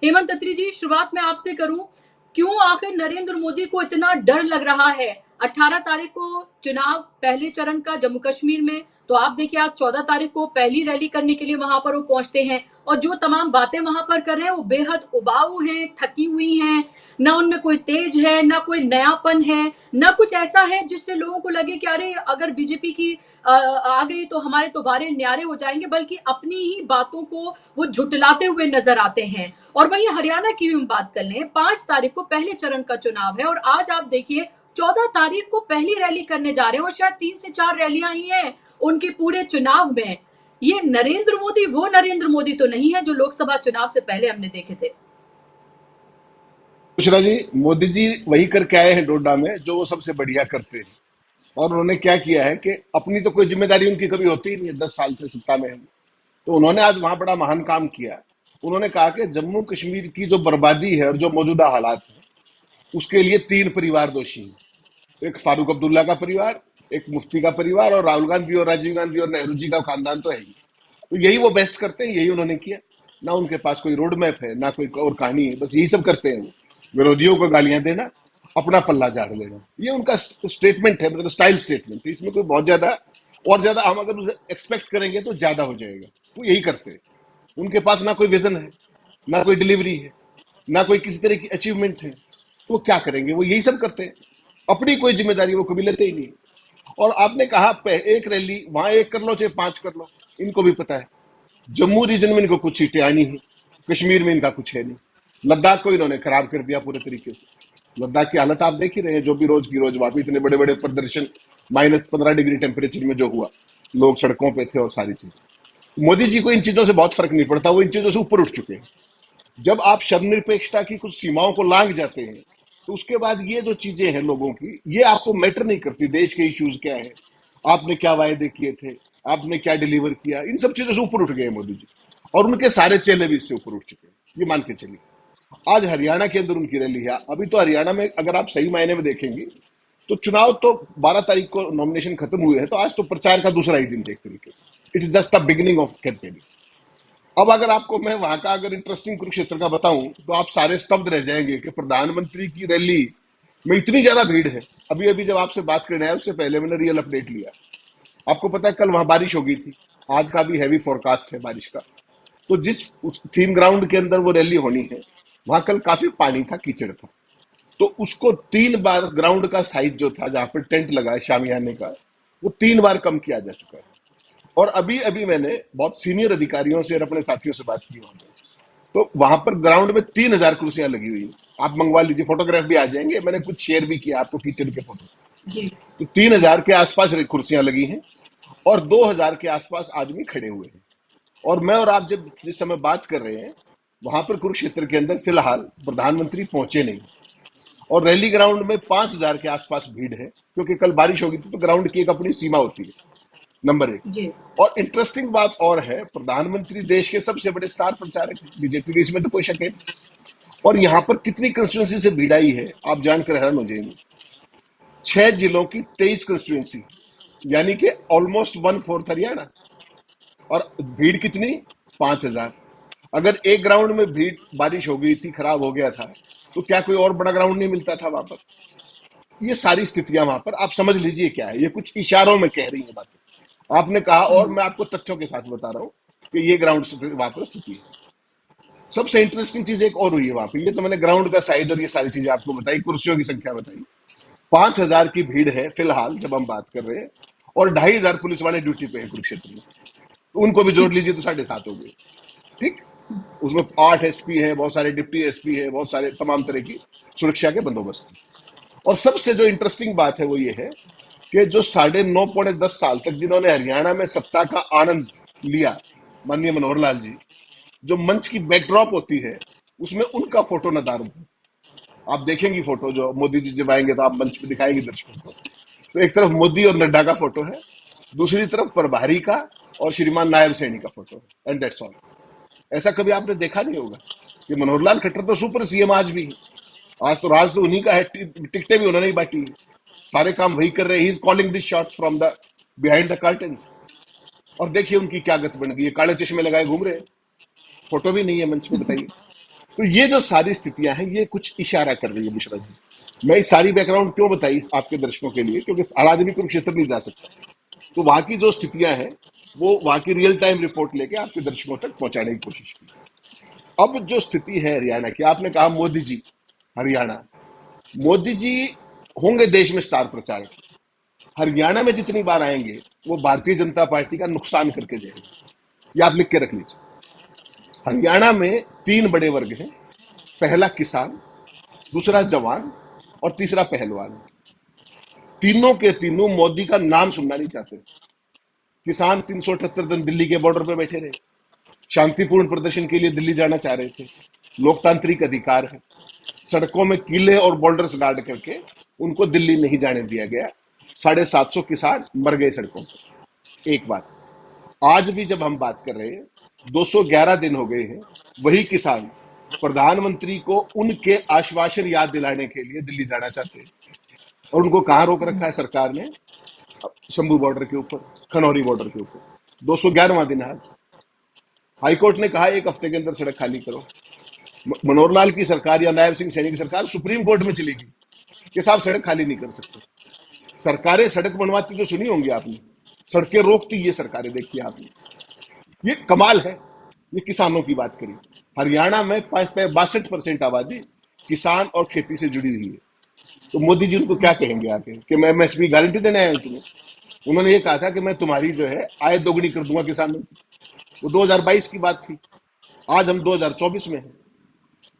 हेमंत अत्री जी, शुरुआत मैं आपसे करूं, क्यों आखिर नरेंद्र मोदी को इतना डर लग रहा है? 18 तारीख को चुनाव पहले चरण का जम्मू कश्मीर में, तो आप देखिए आज 14 तारीख को पहली रैली करने के लिए वहां पर वो पहुंचते हैं और जो तमाम बातें वहां पर कर रहे हैं वो बेहद उबाऊ हैं, थकी हुई हैं, ना उनमें कोई तेज है, ना कोई नयापन है, ना कुछ ऐसा है जिससे लोगों को लगे कि अरे अगर बीजेपी की आ गई तो हमारे तो वारे न्यारे हो जाएंगे, बल्कि अपनी ही बातों को वो झुटलाते हुए नजर आते हैं। और वहीं हरियाणा की भी हम बात कर लें, 5 तारीख को पहले चरण का चुनाव है और आज आप देखिए 14 तारीख को पहली रैली करने जा रहे हैं और शायद 3 से 4 रैलियां ही हैं उनके पूरे चुनाव में। ये नरेंद्र मोदी वो नरेंद्र मोदी तो नहीं है जो लोकसभा चुनाव से पहले हमने देखे थे। सुषमा जी, मोदी जी वही करके आए हैं डोडा में जो वो सबसे बढ़िया करते हैं। और उन्होंने क्या किया है कि अपनी तो कोई जिम्मेदारी उनकी कभी होती ही नहीं है, 10 साल से सत्ता में है। तो उन्होंने आज वहां बड़ा महान काम किया। उन्होंने कहा कि जम्मू कश्मीर की जो बर्बादी है और जो मौजूदा हालात है उसके लिए 3 परिवार दोषी हैं। एक फारूक अब्दुल्ला का परिवार, एक मुफ्ती का परिवार और राहुल गांधी और राजीव गांधी और नेहरू जी का खानदान तो है ही। तो यही वो बेस्ट करते हैं, यही उन्होंने किया। ना उनके पास कोई रोड मैप है, ना कोई और कहानी है, बस यही सब करते हैं वो। विरोधियों को गालियां देना, अपना पल्ला झाड़ लेना, ये उनका स्टेटमेंट है, मतलब स्टाइल स्टेटमेंट है। इसमें कोई बहुत ज्यादा और ज्यादा हम अगर उसे एक्सपेक्ट करेंगे तो ज्यादा हो जाएगा। वो यही करते हैं। उनके पास ना कोई विजन है, ना कोई डिलीवरी है, ना कोई किसी तरह की अचीवमेंट है। तो वो क्या करेंगे? वो यही सब करते हैं। अपनी कोई जिम्मेदारी वो कभी लेते ही नहीं। और आपने कहा एक रैली वहां एक कर लो चाहे 5 कर लो, इनको भी पता है जम्मू रीजन में इनको कुछ सीटें आनी है, कश्मीर में इनका कुछ है नहीं। लद्दाख को इन्होंने खराब कर दिया पूरे तरीके से। लद्दाख की हालत आप देख ही रहे हैं, जो भी रोज की रोज वहां पे इतने बड़े बड़े प्रदर्शन, -15 डिग्री टेम्परेचर में जो हुआ, लोग सड़कों पे थे और सारी चीजें। मोदी जी को इन चीजों से बहुत फर्क नहीं पड़ता, वो इन चीजों से ऊपर उठ चुके हैं। जब आप शर्मनिरपेक्षता की कुछ सीमाओं को लांघ जाते हैं तो उसके बाद ये जो चीजें हैं लोगों की, ये आपको मैटर नहीं करती। देश के इश्यूज क्या है, आपने क्या वायदे किए थे, आपने क्या डिलीवर किया, इन सब चीजों से ऊपर उठ गए हैं मोदी जी। और उनके सारे चेले भी इससे ऊपर उठ चुके हैं, ये मान के चलिए। आज हरियाणा के अंदर उनकी रैली है। अभी तो हरियाणा में अगर आप सही मायने में देखेंगे तो चुनाव तो 12 तारीख को नॉमिनेशन खत्म हुए हैं, तो आज तो प्रचार का दूसरा ही दिन थे एक तरीके से। It is just the beginning of campaigning. अब अगर आपको मैं वहां का अगर इंटरेस्टिंग कुरुक्षेत्र का बताऊं तो आप सारे स्तब्ध रह जाएंगे कि प्रधानमंत्री की रैली में इतनी ज्यादा भीड़ है। अभी अभी जब आपसे बात करने आया उससे पहले मैंने रियल अपडेट लिया। आपको पता है कल वहां बारिश हो गई थी, आज का भी हैवी फोरकास्ट है बारिश का। तो जिस थीम ग्राउंड के अंदर वो रैली होनी है, वहां कल काफी पानी था, कीचड़ था। तो उसको 3 बार ग्राउंड का साइज जो था जहां पर टेंट लगा है शामियाने का, वो 3 बार कम किया जा चुका है। और अभी अभी मैंने बहुत सीनियर अधिकारियों से और अपने साथियों से बात की वहां पर, तो वहां पर ग्राउंड में 3000 कुर्सियां लगी हुई हैं। आप मंगवा लीजिए, फोटोग्राफ भी आ जाएंगे, मैंने कुछ शेयर भी किया आपको किचन के फोटो। जी। तो 3000 के आसपास कुर्सियां लगी हैं और 2000 के आसपास आदमी खड़े हुए हैं। और मैं और आप जब जिस समय बात कर रहे हैं, वहां पर कुरुक्षेत्र के अंदर फिलहाल प्रधानमंत्री पहुंचे नहीं। और रैली ग्राउंड में 5000 के आसपास भीड़ है, क्योंकि कल बारिश होगी तो ग्राउंड की एक अपनी सीमा होती है, नंबर 1। जी। और इंटरेस्टिंग बात और है, प्रधानमंत्री देश के सबसे बड़े स्टार प्रचारक हैं बीजेपी के, इसमें तो कोई शक है नहीं। और यहाँ पर कितनी कंस्टिट्यूंसी से भीड़ आई है आप जानकर हैरान हो जाएंगे। 6 जिलों की 23 कंस्टिट्यूंसी, यानी कि ऑलमोस्ट 1/4 हरियाणा। और भीड़ कितनी? 5000। अगर एक ग्राउंड में भीड़, बारिश हो गई थी, खराब हो गया था, तो क्या कोई और बड़ा ग्राउंड नहीं मिलता था वहां पर? ये सारी स्थितियां वहां पर आप समझ लीजिए क्या है, ये कुछ इशारों में कह रही है बातें। आपने कहा और मैं आपको तथ्यों के साथ बता रहा हूं कि ये ग्राउंड वहां पर स्थिति है। सबसे इंटरेस्टिंग चीज एक और हुई है वहां पर। ये तो मैंने ग्राउंड का साइज और ये सारी चीजें आपको बताई, कुर्सियों की संख्या बताई। 5000 की भीड़ है फिलहाल जब हम बात कर रहे हैं, और 2500 पुलिस वाले ड्यूटी पे हैं कुरुक्षेत्र में। तो उनको भी जोड़ लीजिए तो 7.5 हो गए। ठीक। उसमें 8 एसपी है, बहुत सारे डिप्टी एसपी है, बहुत सारे तमाम तरह की सुरक्षा के बंदोबस्त। और सबसे जो इंटरेस्टिंग बात है वो ये है कि जो 9.5 पौने 10 साल तक जिन्होंने हरियाणा में सत्ता का आनंद लिया, माननीय मनोहर लाल जी, जो मंच की बैकड्रॉप होती है उसमें उनका फोटो नदारद है। आप देखेंगी फोटो, जो मोदी जी जब आएंगे तो आप मंच पे दिखाएंगे दर्शकों को, तो एक तरफ मोदी और नड्डा का फोटो है, दूसरी तरफ प्रभारी का और श्रीमान नायब सैनी का फोटो है, एंड दैट्स ऑल। ऐसा कभी आपने देखा नहीं होगा कि मनोहर लाल खट्टर तो सुपर सीएम आज भी है। आज तो राज तो उन्हीं का है, टिकटें भी उन्होंने ही बांटी है, सारे काम वही कर रहे हैं। He is calling this shots from the behind the curtains. और देखिए उनकी क्या गत बन गई है, काले चश्मे लगाए घूम रहे हैं, फोटो भी नहीं है मंच पे, बताइए। तो ये जो सारी स्थितियां हैं ये कुछ इशारा कर रही है मिश्रा जी। मैं इस सारी बैकग्राउंड क्यों बताई आपके दर्शकों के लिए, क्योंकि हर आदमी कुरुक्षेत्र नहीं जा सकता। तो वहां की जो स्थितियां हैं वो वहां की रियल टाइम रिपोर्ट लेके आपके दर्शकों तक पहुंचाने की कोशिश की। अब जो स्थिति है हरियाणा की, आपने कहा मोदी जी हरियाणा, मोदी जी होंगे देश में स्टार प्रचारक, हरियाणा में जितनी बार आएंगे वो भारतीय जनता पार्टी का नुकसान करके जाएंगे। ये आप लिख के रख लीजिए। हरियाणा में तीन बड़े वर्ग हैं, पहला किसान, दूसरा जवान और तीसरा पहलवान। तीनों के तीनों मोदी का नाम सुनना नहीं चाहते। किसान 378 दिन दिल्ली के बॉर्डर पर बैठे रहे, शांतिपूर्ण प्रदर्शन के लिए दिल्ली जाना चाह रहे थे, लोकतांत्रिक अधिकार है। सड़कों में किले और बॉर्डर्स गार्ड करके उनको दिल्ली नहीं जाने दिया गया। 750 किसान मर गए सड़कों पर। एक बात, आज भी जब हम बात कर रहे हैं 211 दिन हो गए हैं, वही किसान प्रधानमंत्री को उनके आश्वासन याद दिलाने के लिए दिल्ली जाना चाहते हैं। और उनको कहां रोक रखा है सरकार ने? शंभू बॉर्डर के ऊपर, खनौरी बॉर्डर के ऊपर। 211वां दिन आज। हाईकोर्ट ने कहा एक हफ्ते के अंदर सड़क खाली करो। मनोहर लाल की सरकार या नायब सिंह सैनी की सरकार सुप्रीम कोर्ट में चली गई कि साहब सड़क खाली नहीं कर सकते। सरकारें सड़क बनवाती जो सुनी होंगी आपने, सड़कें रोकती ये सरकारें देखी आपने। ये कमाल है। ये किसानों की बात करी, हरियाणा में 62% आबादी किसान और खेती से जुड़ी हुई है। तो मोदी जी उनको क्या कहेंगे आके कि मैं एमएसपी गारंटी देने आया हूं तुम्हें? उन्होंने ये कहा था कि मैं तुम्हारी जो है आय दोगुनी कर दूंगा किसानों की। वो 2022 की बात थी। आज हम 2024 में हैं।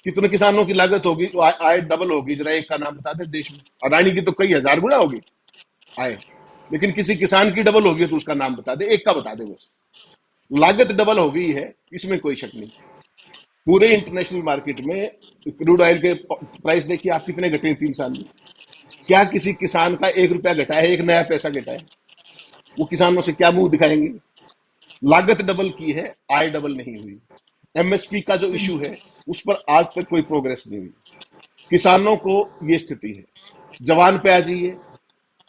कितने किसानों की लागत होगी, आय डबल होगी? जरा एक का नाम बता दे देश में। अडानी की तो कई हजार गुना होगी आय, लेकिन किसी किसान की डबल होगी तो उसका नाम बता दे, एक का बता दे बस। लागत डबल हो गई है, इसमें कोई शक नहीं। पूरे इंटरनेशनल मार्केट में क्रूड ऑयल के प्राइस देखिए आप कितने घटे हैं 3 साल में। क्या किसी किसान का 1 रुपया घटा है, एक नया पैसा घटा है? वो किसानों से क्या मुंह दिखाएंगे? लागत डबल की है, आय डबल नहीं हुई। एमएसपी का जो इशू है उस पर आज तक कोई प्रोग्रेस नहीं हुई। किसानों को ये स्थिति है। जवान पे आ जाइए।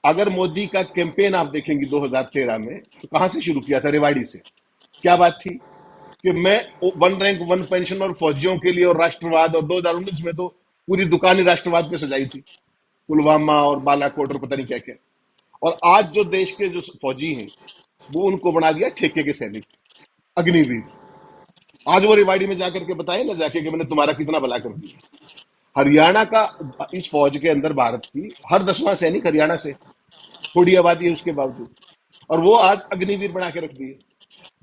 अगर मोदी का कैंपेन आप देखेंगे 2013 में तो कहां से शुरू किया था? रेवाड़ी से। क्या बात थी कि मैं वन रैंक वन पेंशन और फौजियों के लिए और राष्ट्रवाद, और 2019 में तो पूरी दुकान ही राष्ट्रवाद पे सजाई थी, पुलवामा और बालाकोट और पता नहीं क्या क्या। और आज जो देश के जो फौजी हैं वो उनको बना दिया ठेके के सैनिक, अग्निवीर। आज वो रेवाड़ी में जाकर के बताए ना जाके कि मैंने तुम्हारा कितना भला कर दिया। हरियाणा का, इस फौज के अंदर भारत की हर 10वां सैनिक हरियाणा से, थोड़ी आबादी है उसके बावजूद, और वो आज अग्निवीर बना के रख दिए।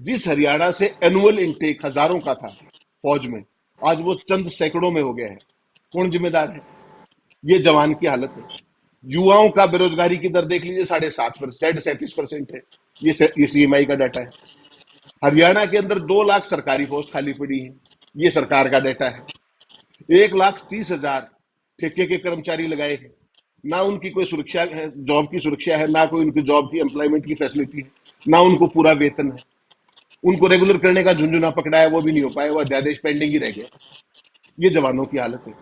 जिस हरियाणा से एनुअल इनटेक हजारों का था फौज में, आज वो चंद सैकड़ों में हो गया है। कौन जिम्मेदार है? ये जवान की हालत है। युवाओं का बेरोजगारी की दर देख लीजिए, 7.5%, 37% है। ये सीएमआई का डाटा है। हरियाणा के अंदर 2 लाख सरकारी पोस्ट खाली पड़ी है, ये सरकार का डाटा है। 1,30,000 ठेके के कर्मचारी लगाए हैं। ना उनकी कोई सुरक्षा है, जॉब की सुरक्षा है, ना कोई उनकी जॉब की एम्प्लॉयमेंट की फैसिलिटी है, ना उनको पूरा वेतन है। उनको रेगुलर करने का झुंझुना पकड़ा है, वो भी नहीं हो पाया, वो अध्यादेश पेंडिंग ही रह गया। ये जवानों की हालत है।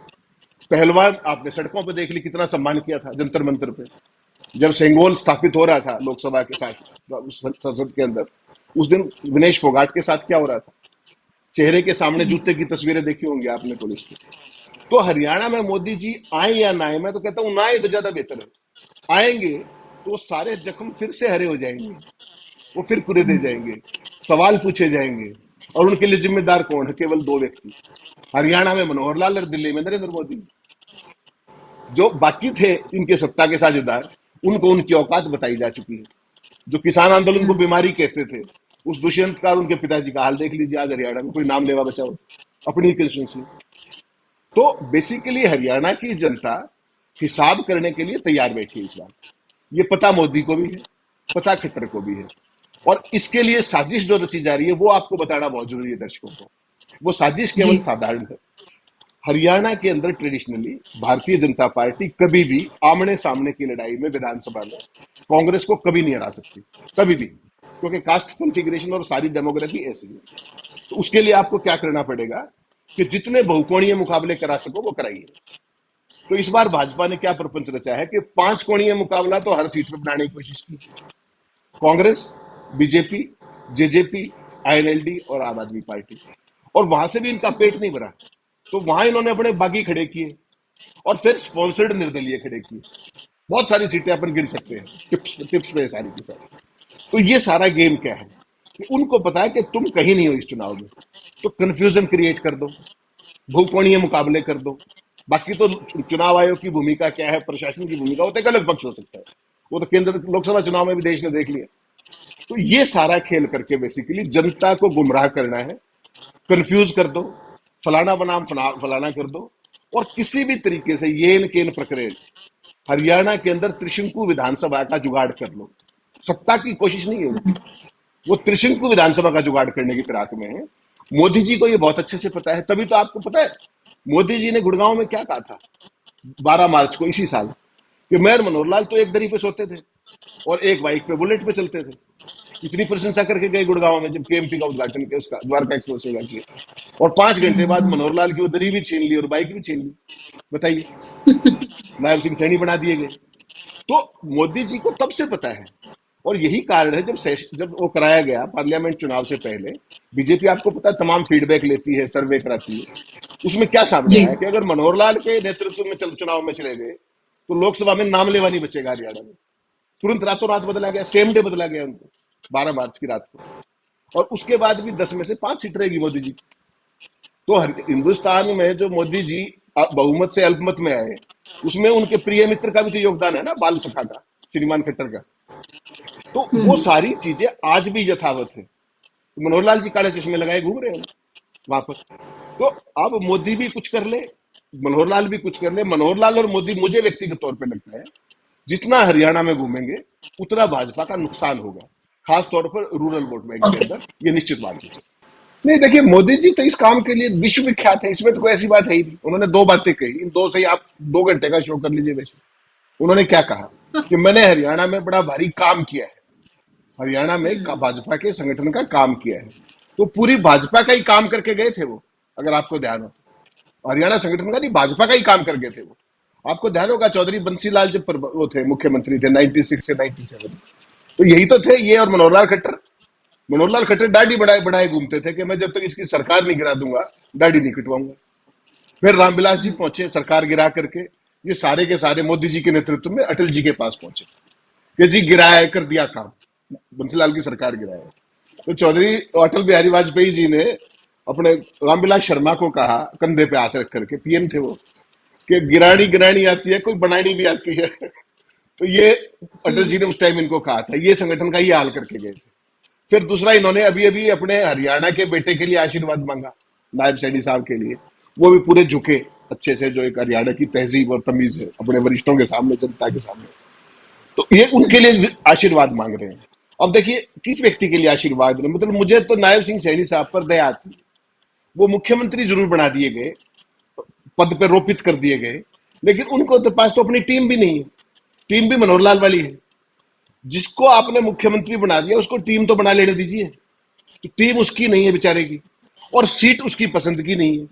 पहलवान आपने सड़कों पर देख ली, कितना सम्मान किया था जंतर मंतर पे। जब सेंगोल स्थापित हो रहा था लोकसभा के साथ, संसद के अंदर, उस दिन विनेश फोगाट के साथ क्या हो रहा था? चेहरे के सामने जूते की तस्वीरें देखी होंगी आपने पुलिस की। तो हरियाणा में मोदी जी आए या ना आए, मैं तो कहता हूं ना आए तो ज्यादा बेहतर है। आएंगे तो सारे जख्म फिर से हरे हो जाएंगे, वो फिर कुरेदे जाएंगे, सवाल पूछे जाएंगे। और उनके लिए जिम्मेदार कौन है? केवल 2 व्यक्ति, हरियाणा में मनोहर लाल और दिल्ली में नरेंद्र मोदी। जो बाकी थे इनके सत्ता के साझेदार, उनको उनकी औकात बताई जा चुकी है। जो किसान आंदोलन को बीमारी कहते थे, उस दुष्यंत का और उनके पिताजी का हाल देख लीजिए आज हरियाणा में। कोई नाम लेवा बचा हो अपनी कंस्टिट्यूंसी। तो बेसिकली हरियाणा की जनता हिसाब करने के लिए तैयार बैठी है इस बार। ये पता मोदी को भी है, पता खट्टर को भी है। और इसके लिए साजिश जो रची जा रही है वो आपको बताना बहुत जरूरी है दर्शकों को। वो साजिश केवल जी साधारण है। हरियाणा के अंदर ट्रेडिशनली भारतीय जनता पार्टी कभी भी आमने सामने की लड़ाई में विधानसभा में कांग्रेस को कभी नहीं हरा सकती, कभी भी, क्योंकि कास्ट कॉन्फ़िगरेशन और सारी डेमोग्राफी ऐसी है। तो उसके लिए आपको क्या करना पड़ेगा कि जितने बहुकोणीय मुकाबले करा सको वो कराइए। तो इस बार भाजपा ने क्या प्रपंच रचा है कि 5 कोणीय मुकाबला तो हर सीट पे बनाने की कोशिश की। कांग्रेस, बीजेपी, जेजेपी, आईएनएलडी और आम आदमी पार्टी। और वहां से भी इनका पेट नहीं भरा। तो वहां इन्होंने अपने बागी खड़े किए और फिर स्पॉन्सर्ड निर्दलीय खड़े किए। बहुत सारी सीटें अपन गिन सकते हैं, टिप्स टिप्स पे सारी की सारी। तो ये सारा गेम क्या है कि उनको पता है कि तुम कहीं नहीं हो इस चुनाव में, तो कंफ्यूजन क्रिएट कर दो, भूखमणीय मुकाबले कर दो। बाकी तो चुनाव आयोग की भूमिका क्या है, प्रशासन की भूमिका, वो तो एक अलग पक्ष हो सकता है, वो तो केंद्र लोकसभा चुनाव में भी देश ने देख लिया। तो ये सारा खेल करके बेसिकली जनता को गुमराह करना है, कंफ्यूज कर दो, फलाना बनाम फलाना कर दो, और किसी भी तरीके से येन केन प्रकरण हरियाणा के अंदर त्रिशंकु विधानसभा का जुगाड़ कर लो। सत्ता की कोशिश नहीं है उनकी, वो त्रिशंकु विधानसभा का जुगाड़ करने की फिराक में है। मोदी जी को ये बहुत अच्छे से पता है, तभी तो आपको पता है मोदी जी ने गुड़गांव में क्या कहा था 12 मार्च को इसी साल, कि मैं और मनोहर लाल तो एक दरी पे सोते थे और एक बाइक पे बुलेट पे चलते थे। इतनी प्रशंसा करके गए गुड़गांव में जब केएमपी का उद्घाटन किया, उसका द्वारका एक्सप्रेस का किया, और 5 घंटे बाद मनोहर लाल की वो दरी भी छीन ली और बाइक भी छीन ली। बताइए, नायब सिंह सैनी बना दिए गए। तो मोदी जी को तब से पता है, और यही कारण है जब वो कराया गया पार्लियामेंट चुनाव से पहले, बीजेपी आपको पता है तमाम फीडबैक लेती है, सर्वे कराती है। उसमें क्या सामने जी आया कि अगर मनोहर लाल के नेतृत्व में चुनाव में चले गए तो लोकसभा में नाम लेवा नहीं बचेगा हरियाणा में। तुरंत रातों रात बदला गया, सेम डे बदला गया उनको, 12 मार्च की रात को। और उसके बाद भी 10 में से 5 सीट रहेगी मोदी जी। तो हिंदुस्तान में जो मोदी जी बहुमत से अल्पमत में आए, उसमें उनके प्रिय मित्र का भी तो योगदान है ना, बाल सखा का, श्रीमान खट्टर का। तो वो सारी चीजें आज भी यथावत है। तो मनोहर लाल जी काले चश्मे लगाए घूम रहे हैं वहां पर। तो अब मोदी भी कुछ कर ले, मनोहर लाल भी कुछ कर ले। मनोहर लाल और मोदी, मुझे व्यक्तिगत तौर पे लगता है, जितना हरियाणा में घूमेंगे उतना भाजपा का नुकसान होगा, खास तौर पर रूरल वोट बैंक के ओके अंदर। ये निश्चित बात है। नहीं, देखिए मोदी जी तो इस काम के लिए विश्व विख्यात है, इसमें तो कोई ऐसी बात है ही नहीं। उन्होंने 2 बातें कही, इन 2 से ही आप 2 घंटे का शो कर लीजिए वैसे। उन्होंने क्या कहा कि मैंने हरियाणा में बड़ा भारी काम किया है, हरियाणा में भाजपा के संगठन का काम किया है। तो पूरी भाजपा का ही काम करके गए थे वो, अगर आपको ध्यान हो तो। हरियाणा संगठन का नहीं, भाजपा का ही काम कर गए थे वो। आपको ध्यान होगा चौधरी बंसीलाल जब वो थे मुख्यमंत्री थे 96 से 97, तो यही तो थे ये और मनोहर लाल खट्टर। मनोहर लाल खट्टर दाढ़ी बढ़ाए बढ़ाए घूमते थे कि मैं जब तक इसकी सरकार नहीं गिरा दूंगा दाढ़ी नहीं कटवाऊंगा। फिर रामविलास जी पहुंचे सरकार गिरा करके, ये सारे के सारे मोदी जी के नेतृत्व में अटल जी के पास पहुंचे कि जी गिराया कर दिया काम, बंसीलाल की सरकार गिराया। तो चौधरी अटल बिहारी वाजपेयी जी ने अपने रामविलास शर्मा को कहा, कंधे पे हाथ रख करके, पीएम थे वो, कि गिरानी गिरानी आती है, कोई बनानी भी आती है। तो ये अटल जी ने उस टाइम इनको कहा था, ये संगठन का ही हाल करके गए थे। फिर दूसरा, इन्होंने अभी अभी अपने हरियाणा के बेटे के लिए आशीर्वाद मांगा, नायब सैनी साहब के लिए। वो भी पूरे झुके अच्छे से, जो एक हरियाणा की तहजीब और तमीज है, अपने वरिष्ठों के सामने, जनता के सामने। तो ये उनके लिए आशीर्वाद मांग रहे हैं। अब देखिए किस व्यक्ति के लिए आशीर्वाद, मतलब मुझे तो नायब सिंह सैनी साहब पर दया आती। वो मुख्यमंत्री जरूर बना दिए गए, पद पर रोपित कर दिए गए, लेकिन उनको तो पास तो अपनी टीम भी नहीं है। टीम भी मनोहर लाल वाली है। जिसको आपने मुख्यमंत्री बना दिया उसको टीम तो बना लेने दीजिए। तो टीम उसकी नहीं है बेचारे की, और सीट उसकी पसंद की नहीं है।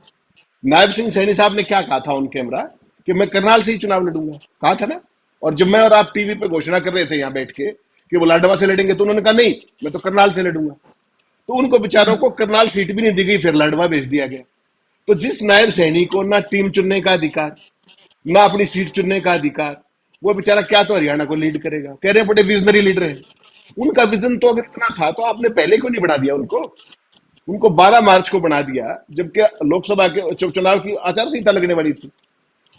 नायब सिंह सैनी साहब ने क्या कहा था ऑन कैमरा कि मैं करनाल से ही चुनाव लड़ूंगा, कहा था ना। और जब मैं और आप टीवी पे घोषणा कर रहे थे यहाँ बैठ के कि वो लाडवा से लड़ेंगे, तो उन्होंने कहा नहीं, मैं तो करनाल से लड़ूंगा। तो उनको बेचारों को करनाल सीट भी नहीं दी गई, फिर लाडवा भेज दिया गया। तो जिस नायब सैनी को ना टीम चुनने का अधिकार, ना अपनी सीट चुनने का अधिकार, वो बेचारा क्या तो हरियाणा को लीड करेगा। कह रहे हैं बड़े विजनरी लीडर हैं। उनका विजन तो अगर इतना था तो आपने पहले क्यों नहीं बढ़ा दिया उनको? उनको 12 मार्च को बना दिया, जबकि लोकसभा के चुनाव की आचार संहिता लगने वाली थी।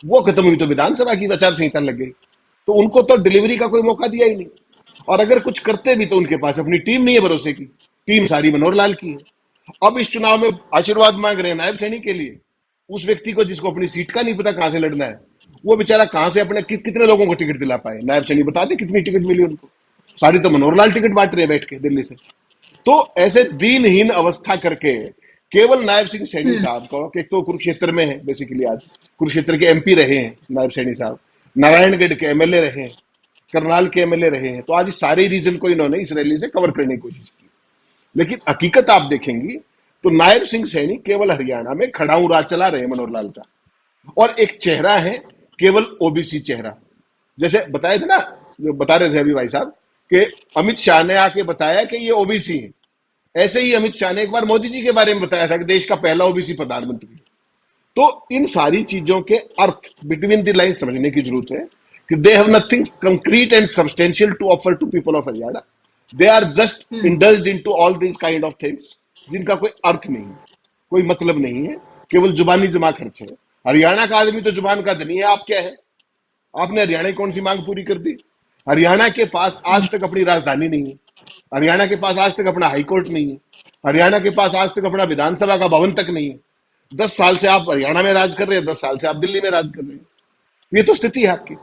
वो खत्म हुई तो विधानसभा की आचार संहिता लग गई। तो उनको तो डिलीवरी का कोई मौका दिया ही नहीं। और अगर कुछ करते भी तो उनके पास अपनी टीम नहीं है भरोसे की, टीम सारी मनोहर लाल की है। अब इस चुनाव में आशीर्वाद मांग रहे हैं नायब सैनी के लिए, उस व्यक्ति को जिसको अपनी सीट का नहीं पता कहां से लड़ना है। वो बेचारा कहां से अपने कितने लोगों को टिकट दिला पाए? नायब सैनी बता दे कितनी टिकट मिली उनको। सारी तो मनोहर लाल टिकट बांट रहे हैं बैठ के दिल्ली से। तो ऐसे दीनहीन अवस्था करके केवल नायब सिंह सैनी साहब को, एक तो कुरुक्षेत्र में है बेसिकली, आज कुरुक्षेत्र के एमपी रहे हैं नायब सैनी साहब, नारायणगढ़ के एमएलए रहे हैं, करनाल के एमएलए रहे हैं। तो आज इस सारे रीजन को इन्होंने इस रैली से कवर करने की कोशिश की। लेकिन हकीकत आप देखेंगी तो नायब सिंह सैनी केवल हरियाणा में खड़ाऊ राज चला रहे हैं मनोहर लाल का, और एक चेहरा है केवल ओबीसी चेहरा। जैसे बताए थे ना, जो बता रहे थे अभी भाई साहब, कि अमित शाह ने आके बताया कि ये ओबीसी है, ऐसे ही अमित शाह ने एक बार मोदी जी के बारे में बताया था कि देश का पहला ओबीसी प्रधानमंत्री। तो इन सारी चीजों के अर्थ बिटवीन द लाइन समझने की जरूरत है कि they have nothing concrete and substantial to offer to people of Haryana. They are just indulged into all this kind of things जिनका कोई अर्थ नहीं है, कोई मतलब नहीं है, केवल जुबानी जमा खर्च है. हरियाणा का आदमी तो जुबान का धनी है. आप क्या है? आपने हरियाणा की कौन सी मांग पूरी कर दी? हरियाणा के पास आज तक अपनी राजधानी नहीं है. हरियाणा के पास आज तक अपना हाईकोर्ट नहीं है. हरियाणा के पास आज तक अपना विधानसभा का भवन तक नहीं है. 10 साल से आप हरियाणा में राज कर रहे हैं, 10 साल से आप दिल्ली में राज कर रहे हैं. ये तो स्थिति है आपकी.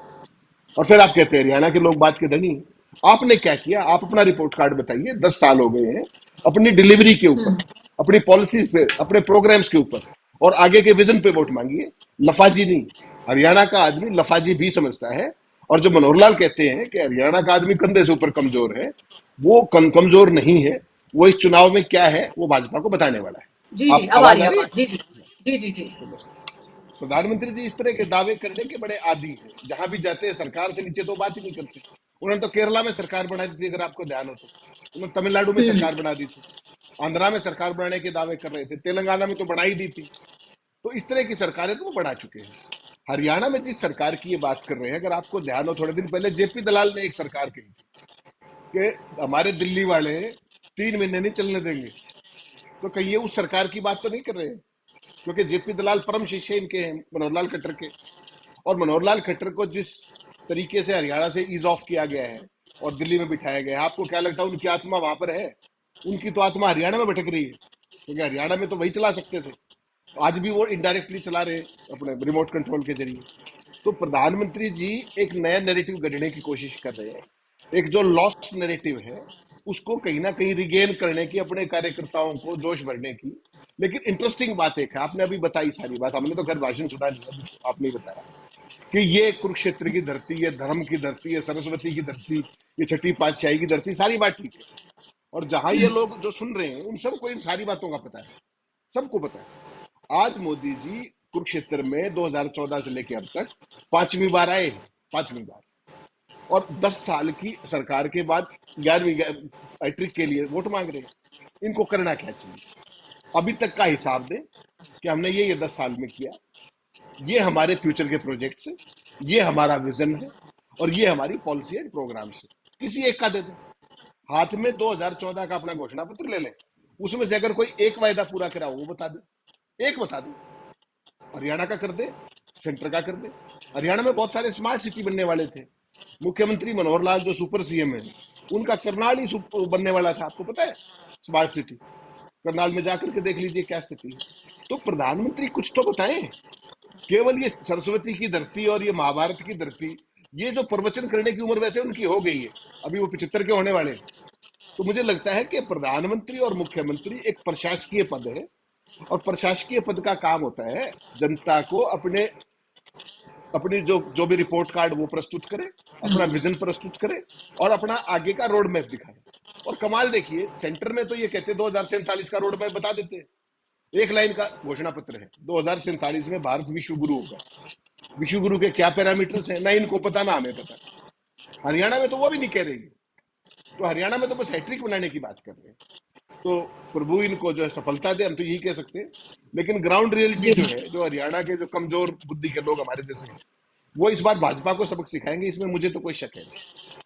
और फिर आप कहते हैं हरियाणा के लोग बात के धनी हैं. आपने क्या किया? आप अपना रिपोर्ट कार्ड बताइए. 10 साल हो गए हैं अपनी डिलीवरी के ऊपर, अपनी पॉलिसीज पे, अपने प्रोग्राम्स के ऊपर और आगे के विजन पे वोट मांगिए. लफाजी नहीं. हरियाणा का आदमी लफाजी भी समझता है. और जो मनोहर लाल कहते हैं कि हरियाणा का आदमी कंधे से ऊपर कमजोर है, वो कमजोर नहीं है. वो इस चुनाव में क्या है वो भाजपा को बताने वाला है. जी जी, आप अब आ आवाज रही आ है रही आवाज। है? जी जी जी जी जी। तो बस प्रधानमंत्री जी इस तरह के दावे करने के बड़े आदी हैं. जहां भी जाते हैं सरकार से नीचे तो बात ही नहीं करते. उन्होंने तो केरला में सरकार बना दी थी, अगर आपको ध्यान हो तो. उन्होंने तमिलनाडु में हम्म सरकार बना दी थी. आंध्रा में सरकार बनाने के दावे कर रहे थे. तेलंगाना में तो बना ही दी थी. तो इस तरह की सरकारें तो वो बढ़ा चुके हैं. हरियाणा में जिस सरकार की ये बात कर रहे हैं, अगर आपको ध्यान हो, थोड़े दिन पहले जेपी दलाल ने एक सरकार कही थी कि हमारे दिल्ली वाले 3 महीने नहीं चलने देंगे. तो कहीं ये उस सरकार की बात तो नहीं कर रहे हैं? क्योंकि जेपी दलाल परम शिष्य इनके हैं, मनोहर लाल खट्टर के. और मनोहर लाल खट्टर को जिस तरीके से हरियाणा से ईज ऑफ किया गया है और दिल्ली में बिठाया गया है, आपको क्या लगता है उनकी आत्मा वहां पर है? उनकी तो आत्मा हरियाणा में भटक रही है, क्योंकि हरियाणा में तो वही चला सकते थे. आज भी वो इनडायरेक्टली चला रहे हैं अपने रिमोट कंट्रोल के जरिए. तो प्रधानमंत्री जी एक नया नैरेटिव गढ़ने की कोशिश कर रहे हैं. एक जो लॉस्ट नैरेटिव है उसको कहीं ना कहीं रिगेन करने की, अपने कार्यकर्ताओं को जोश भरने की. लेकिन इंटरेस्टिंग बात एक है, आपने अभी बताई सारी बात, हमने तो खैर भाषण सुना नहीं, अभी तो आपने ही बताया कि ये कुरुक्षेत्र की धरती, ये धर्म की धरती, ये सरस्वती की धरती, ये छठी पातशाही की धरती, सारी बात ठीक है. और जहां ये लोग जो सुन रहे हैं उन सबको इन सारी बातों का पता है, सबको पता है. आज मोदी जी कुरुक्षेत्र में 2014 से लेकर अब तक 5वीं बार आए हैं, 5वीं बार. और 10 साल की सरकार के बाद 11वीं हैट्रिक के लिए वोट मांग रहे हैं. इनको करना क्या चाहिए? अभी तक का हिसाब दें कि हमने ये 10 साल में किया. ये हमारे फ्यूचर के प्रोजेक्ट्स है, ये हमारा विजन है और ये हमारी पॉलिसी एंड प्रोग्राम है. किसी एक का दे दें. हाथ में 2014 का अपना घोषणा पत्र ले लें. उसमें से अगर कोई एक वायदा पूरा करा हो वो बता दे. एक बता दे. हरियाणा का कर दे, सेंटर का कर दे. हरियाणा में बहुत सारे स्मार्ट सिटी बनने वाले थे. मुख्यमंत्री मनोहर लाल जो सुपर सीएम है, उनका करनाल ही बनने वाला था. आपको पता है? स्मार्ट सिटी करनाल में जाकर के देख लीजिए क्या स्थिति है. तो प्रधानमंत्री कुछ तो बताएं. केवल ये सरस्वती की धरती और ये महाभारत की धरती, ये जो प्रवचन करने की उम्र वैसे उनकी हो गई है, अभी वो 75 के होने वाले हैं. तो मुझे लगता है कि प्रधानमंत्री और मुख्यमंत्री एक प्रशासकीय पद है. और प्रशासकीय पद का काम होता है जनता को अपने अपनी जो जो भी रिपोर्ट कार्ड वो प्रस्तुत करे, अपना विजन प्रस्तुत करे और अपना आगे का रोड मैप दिखाए. और कमाल देखिए, सेंटर में तो ये कहते 2047 का रोड मैप बता देते हैं. एक लाइन का घोषणा पत्र है, 2047 में भारत विश्व गुरु होगा. विश्व गुरु के क्या पैरामीटर्स हैं ना इनको पता ना हमें पता. हरियाणा में तो वो भी नहीं कह रही है. तो हरियाणा में तो बस हैट्रिक बनाने की बात कर रहे हैं. तो प्रभु इनको जो है सफलता दे, हम तो यही कह सकते हैं. लेकिन ग्राउंड रियलिटी जी जो है, जो हरियाणा के जो कमजोर बुद्धि के लोग हमारे जैसे हैं, वो इस बार भाजपा को सबक सिखाएंगे, इसमें मुझे तो कोई शक है नहीं.